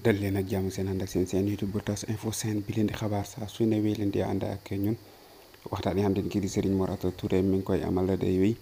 dal leen ak jàmm seen ànd ak seen YouTube bu tas info seen bi leen di xabaar saa su ne wéy leen di ànd ak ñun waxtaan yi xam ne kii di Serigne Mor Asta Touré mi ngi koy amal la day wéy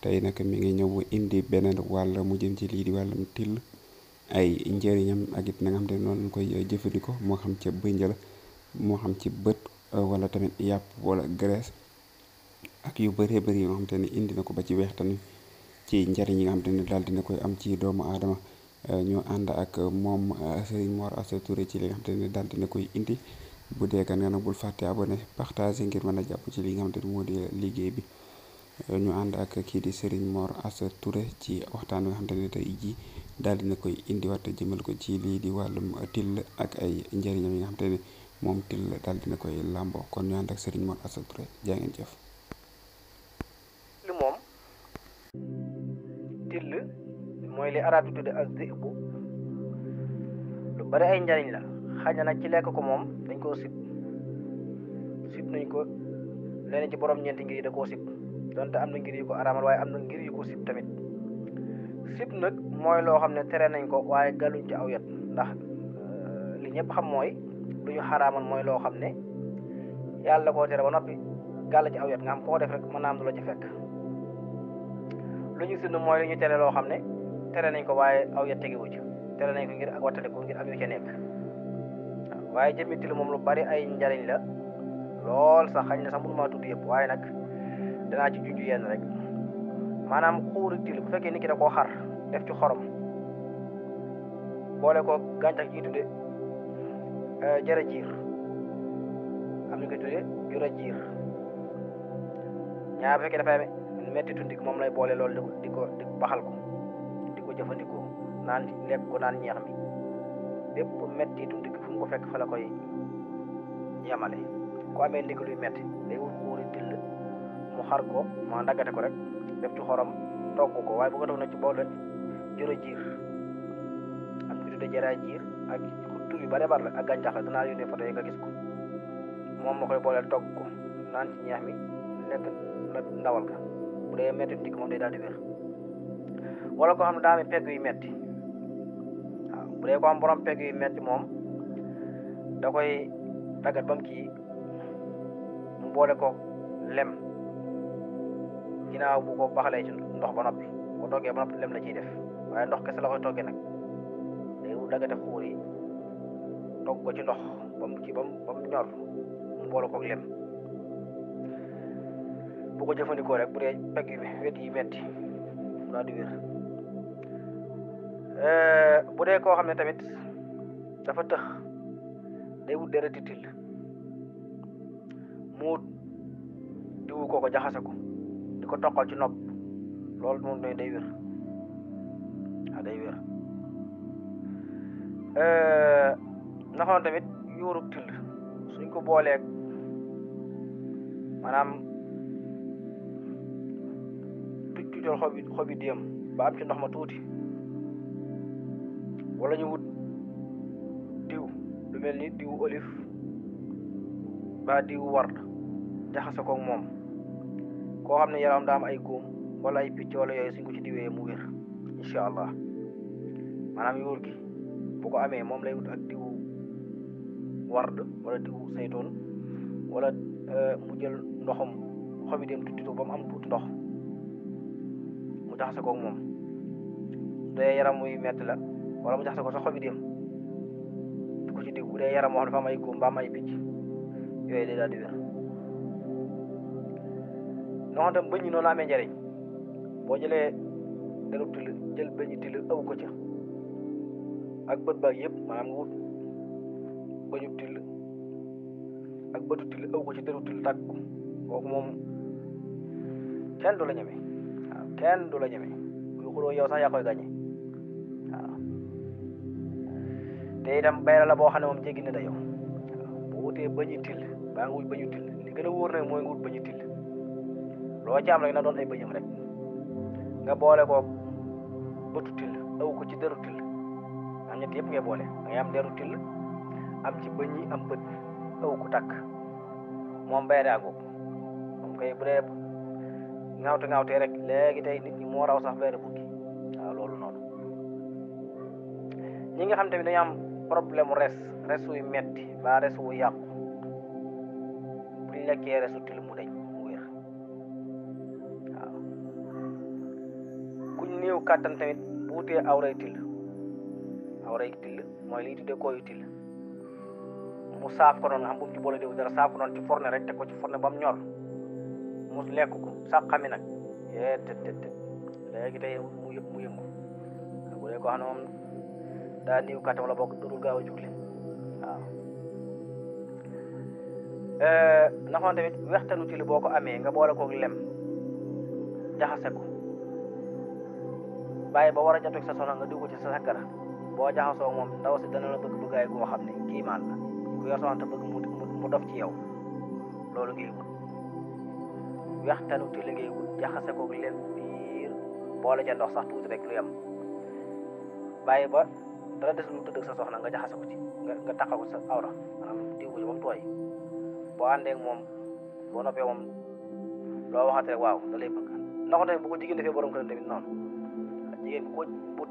tey nag mi ngi ñëw indi beneen wàll mu jëm ci lii di wàllum till ay njëriñam ak it na nga xam ne noonu lañ koy jëfandikoo moo xam ca bënja la moo xam ci bët wala tamit yàpp wala graisse ak yu bëree bëri yoo xam te ne indi na ko ba ci weex tamit ci njëriñ yi nga xam te ne daal dina koy am ci doomu aadama ñu ànd ak moom Serigne Mor Asta Touré ci li nga xam te ne daal dina koy indi bu dee kan nga nag bul fàtte abonné partage ngir mën a jàpp ci li nga xam te ne moo di liggéey bi ñu ànd ak kii di Serigne Mor Asta Touré ci waxtaan wi nga xam te ne tey jii daal dina koy indiwaat jëmal ko ci lii di wàllum till ak ay njëriñam yi nga xam te ne moom till daal dina koy làmboo kon ñu ànd ak Serigne Mor Asta Touré jaa ngeen jëf. till mooy li arab yi tudde ak zibu lu bari ay njariñ la xëy na nag ci lekk ko moom dañ koo sib nañ ko leneen ci borom ñeenti ngir yi da koo sib donte am na ngir yu ko araamal waaye am na ngir yu ko sib tamit sib nag mooy loo xam ne tere nañ ko waaye galuñ ci aw yat ndax li ñëpp xam mooy lu ñu xaraamal mooy loo xam ne yàlla koo tere ba noppi gàll ci aw yat nga xam koo def rek mën naa am du la ci fekk lu ñu sib mooy lu ñu tere loo xam ne tere nañ ko waaye aw yat tegewu ci tere nañ ko ngir ak wattaliku ngir am yu ca nekk waaye jëmmi till moom lu bari ay njariñ la lool sax xañ na sax mënu maa tudd yëpp waaye nag danaa ci junj yenn rek maanaam xuuri till bu fekkee nit ki da koo xar def ci xorom boole ko gàncax gi tudde jara jiir am ñu koy tudde jura jiir ñaar bu fekkee dafay metti tundik moom lay boole loolu di ko baxal ko di ko jëfandikoo naan lekk ko naan ñeex mi bépp metti tundik fu mu ko fekk fa la koy yemale ku amee ndig luy metti day wut xuuri till mu xar ko ma daggate ko rek def ci xorom togg ko waaye bu ko def na ci boole jura jiir am ko tudde jara jiir ak tur yu bare bare la ak gàncax la danaa yónnee photo yi nga gis ko moom ma koy booleel togg ko naan ci ñeex mi lekk la ndawal ka bu dee metti ndig moom day daal di wér wala ko xam ne daa amee pegg yu metti waaw bu dee ko am borom pegg yu metti moom da koy daggat ba mu kii mu boole ko lem ginnaaw bu ko baxalee ci ndox ba noppi bu toggee ba noppi lem la ciy def waaye ndox kese la koy toggee nag day daggate xuur yi togg ko ci ndox ba mu kii ba mu ñor mu boole ko lem bu ko jëfandikoo rek bu dee pegg yi wet yi metti daa di wér bu dee koo xam ne tamit dafa tëx day wut dereti till mu diwu ko jaxase ko di ko toqal ci nopp loolu moom day wér day wér naxoon tamit yuurub till suñ ko booleeg maanaam tuccal xobi déem ba am ci ndox ma tuuti wala ñu wut diw lu mel ni diwu olive ba diwu ward jaxase ko moom koo xam ne yaram daa am ay góom wala ay picc wala yooyu suñ ko ci diwee mu wér incha allah maanaam yuur gi bu ko amee moom lay wut ak diwu ward wala diwu saytoon wala mu jël ndoxam xobi dem tuuti ba mu am tuuti ndox mu jaxase ko moom su dee yaram muy metti la wala mu jaxase ko sax xobi dem di ko ci diw bu dee yaram moo xam dafa am ay góom ba am ay picc yooyu day daal di wér noonu tam bëñ yi noonu la amee njariñ boo jëlee derub till jël bëñi till aw ko ca ak bët baag yëpp maanaam nga wut bëñu till ak bëtu till aw ko ci derub till tàkk kooku moom kenn du la ñeme waaw kenn du la ñeme kuy xuloo yow sax yaa koy gàññe waaw te itam bayra la boo xam ne moom jéggi na dayoo waaw boo wutee bëñi till baa nga wut bëñu till li gën a wóor nag mooy nga wut bëñu till loo ci am rek na doon ay bëñam rek nga boole ko bëtu till aw ko ci deru till am ñett yëpp ngay boole da ngay am deru till am ci bëñ yi am bët aw ko takk moom bayraa googu moom kay bu dee ŋaawte rek léegi tey nit ñi moo raw sax bayra bukki waaw loolu noonu ñi nga xam tamit dañu am problème res wuy metti ba res wu yàqu buñ lekkee resu til mu deñ mu wér waaw kuñ néew kàttan tamit bu wutee awray till mooy li ñu tuddee kooyu till mu saaf ko noonu nga xam bu mu ci boole diw dara saaf ko noonu ci forne rek teg ko ci forne ba mu ñor mu lekk ko sax xami nag te léegi tey mu yëngu bu dee ko xam ne moom daa néew kàttan wala bokk dootul gaaw a jugle waaw na xoon tamit wextanu till boo ko amee nga boole koog lem jaxase ko bàyyi ba war a jatoog sa soxna nga diw ko ci sa sakkara boo jaxasoo moom ndaw si dana la bëgg bëggaay gu nga xam ne kiimaan la ku yor soxna te bëgg mu dof ci yow loolu ngay wut wextanu till ngay wut jaxase koog lem biir boole ja ndox sax tuuti rek lu yem bàyyi ba dara des lu tëdd sa soxna nga jaxase ko ci nga taxaw ko sa awra maanaam diw ko ci ba mu tooy boo àndee ak moom boo noppee moom loo waxate rek waaw da lay bëgg ndax tamit bu ko jigéen defee borom këram tamit noonu jigéen bu ko but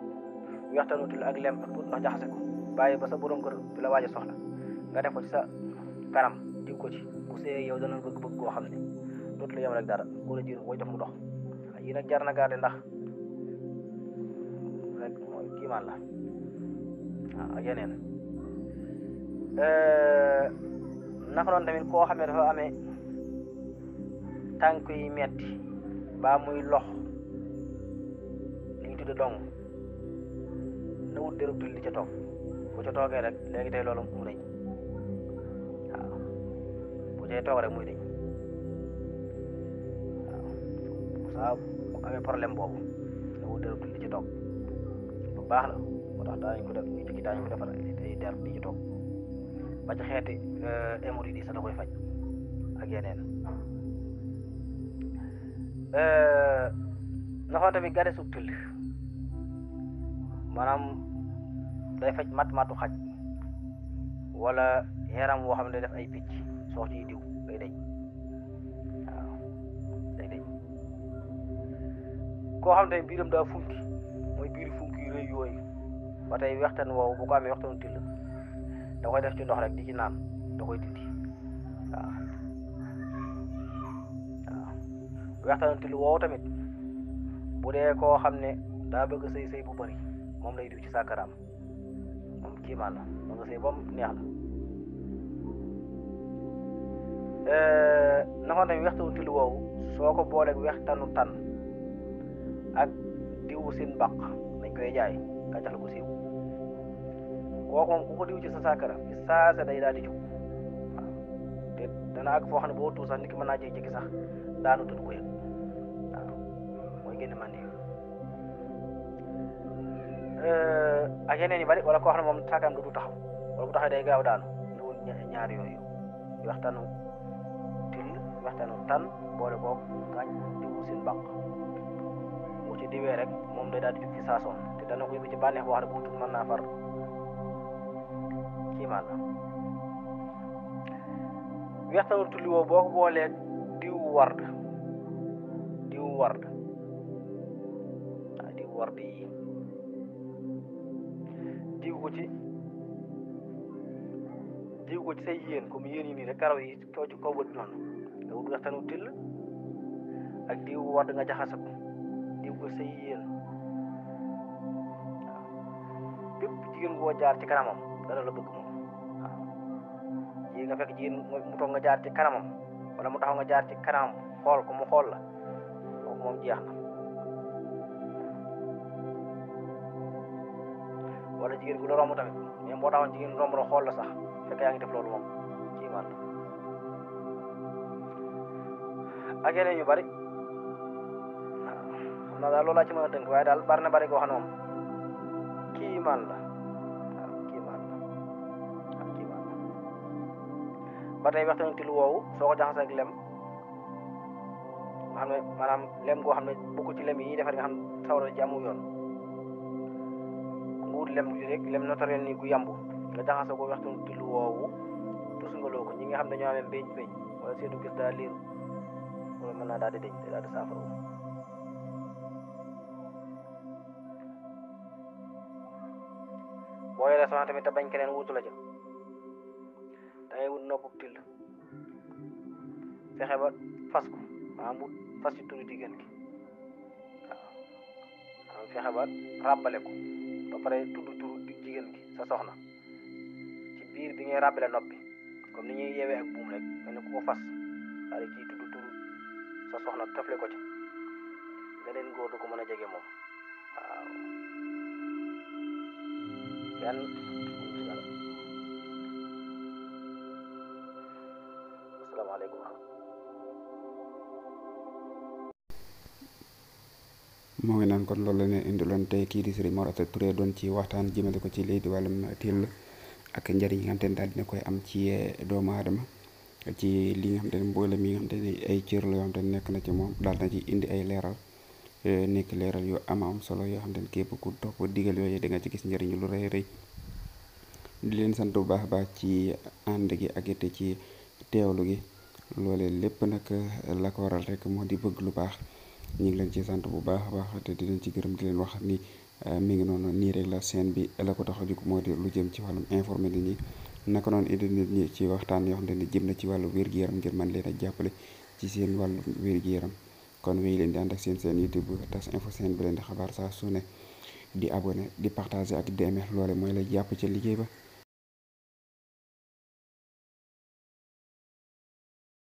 wextanu till ak lem ak tuuti ndax jaxase ko bàyyi ba sa borom kër bi la waaj a soxla nga def ko ci sa kanam diw ko ci bu see yow dana bëgg koo xam ne dootu la yem rek dara ko la jigéen booy def mu dox yi nag jar na garde ndax rek mooy kiimaan la waaw ak yeneen naka noonu tamit koo xam ne dafa amee tànk yi metti ba muy lox li ñu tudde dong na wut dérub til di ca toog bu ca toogee rek léegi tey loolu mu deñ waaw bu cay toog rek muy deñ waaw saa bu amee problème boobu na wut dérub til di ca toog lu baax la moo tax daañu ko def ñu jëkki daañu ko defal ay der di ci toog ba ci xeeti hémorroïde yi sax da koy faj ak yeneen na xoon tamit gare sub till maanaam day faj matu xaj wala yaram woo xam ne day def ay picc soo ciy diw day deñ waaw day deñ koo xam ne tamit biiram daa funki mooy biir funki yu rëy yooyu ba tey wextaan woowu bu ko amee wextaanu till da koy def ci ndox rek di ci naan da koy dindi waaw wextaanu till woowu tamit bu dee koo xam ne daa bëgg sëy bu bari moom lay diw ci sàkkaraam moom kiimaan la ba nga sëy ba mu neex la naxoon tamit wextaanu till woowu soo ko booleeg wextaanu tan ak diwu sin mbaq dañ koy jaay gàncax la ko siiw kooku moom ku ko diw ci sa sàkkara ci saase day daal di jóg waaw te dana àgg foo xam ne boo tuur sax nit ki mën naa jékki-jékki sax daanu tëdd ko yëg waaw mooy génn man ak yeneen yu bari wala koo xam ne moom sàkkaram du taxaw wala bu taxaw day gaaw daanu ñu wut ñaar yooyu waxtaanu till waxtaanu tan boole koog gaañ diwu sin mbaq bu ci diwee rek moom day daal di jóg ci saasoon te dana ko yóbbu ci bànneex boo xam ne bu tut mën naa far kiimaan la wextaanu tulli woo boo ko boolee diwu ward yi diw ko ci say yéen comme yéen yi nii rek karaw yi too ci kaw bët bi noonu nga wut wextaanu till ak diwu ward nga jaxase ko diw ko say yéen waaw bépp jigéen boo jaar ci kanamam dana la bëgg moom waaw yi nga fekk jigéen mu toog nga jaar ci kanamam wala mu taxaw nga jaar ci kanamam xool ko mu xool la kooku moom jeex na wala jigéen gu la romb tamit mais boo taxoon jigéen romb la xool la sax fekk yaa ngi def loolu moom kii man ak yeneen yu bari waaw xam naa daal loolu laa ci mën a tënk waaye daal bari na bari koo xam ne moom kii man la ba tey waxtaanu till woowu soo ko jaxasee ak lem nga xam ne maanaam lem goo xam ne bokku ci lem yi defar nga xam sawara ci amu yoon nga wut lem gi rek lem naturel nii gu yambu nga jaxasee ko waxtaanu till woowu tus nga loo ko ñi nga xam ne ñoo amee béñ wala seenu gis daa liiru wala mën naa daal di deñ te daal di saafara boo yoree yoree soxna tamit te bañ keneen wuutu la ca da ngay wut noppub till fexe ba fas ko maanaam wut fas ci turu jigéen gi waaw fexe ba ràbbale ko ba pare tudd turu jigéen gi sa soxna ci biir bi ngay ràbbale noppi comme ni ñuy yeewee ak buum rek mel ni ku ko fas daal di ciy tudd turu sa soxna tafle ko ci beneen góor du ko mën a jege moom waaw kenn asalaamaaleykum moo ngi naan kon loolu la leen indiloon tey kii di Serigne Mor Asta Touré doon ci waxtaan jëmale ko ci lii di wàllum till ak njëriñ yi nga xam te ne daal dina koy am ci doomu aadama ci li nga xam te ne mboolem yi nga xam te ne ay cër la yoo xam te ne nekk na ci moom daal na ci indi ay leeral nekk leeral yu am solo yoo xam te ne képp ku topp digal yooyu da nga ci gis njëriñ lu rëy rëy di leen sant bu baax a baax ci ànd gi ak it ci teewlu gi loolee lépp nag la ko waral rek moo di bëgg lu baax ñu ngi leen ci sant bu baax a baax te di leen ci gërëm di leen wax ni mi ngi noonu nii rek la scène bi la ko tax a jóg moo di lu jëm ci wàllum informé nit ñi naka noonu indi nit ñi ci waxtaan yoo xam ne jëm na ci wàllu wér-gu-yaram ngir mën leen a jàppale ci seen wàllu wér-gu-yaram kon wéy leen di ànd ak seen YouTube TAS Info Sen bi leen di xabaar saa su ne di abonné di partager ak di aimer loole mooy lay jàpp ca liggéey ba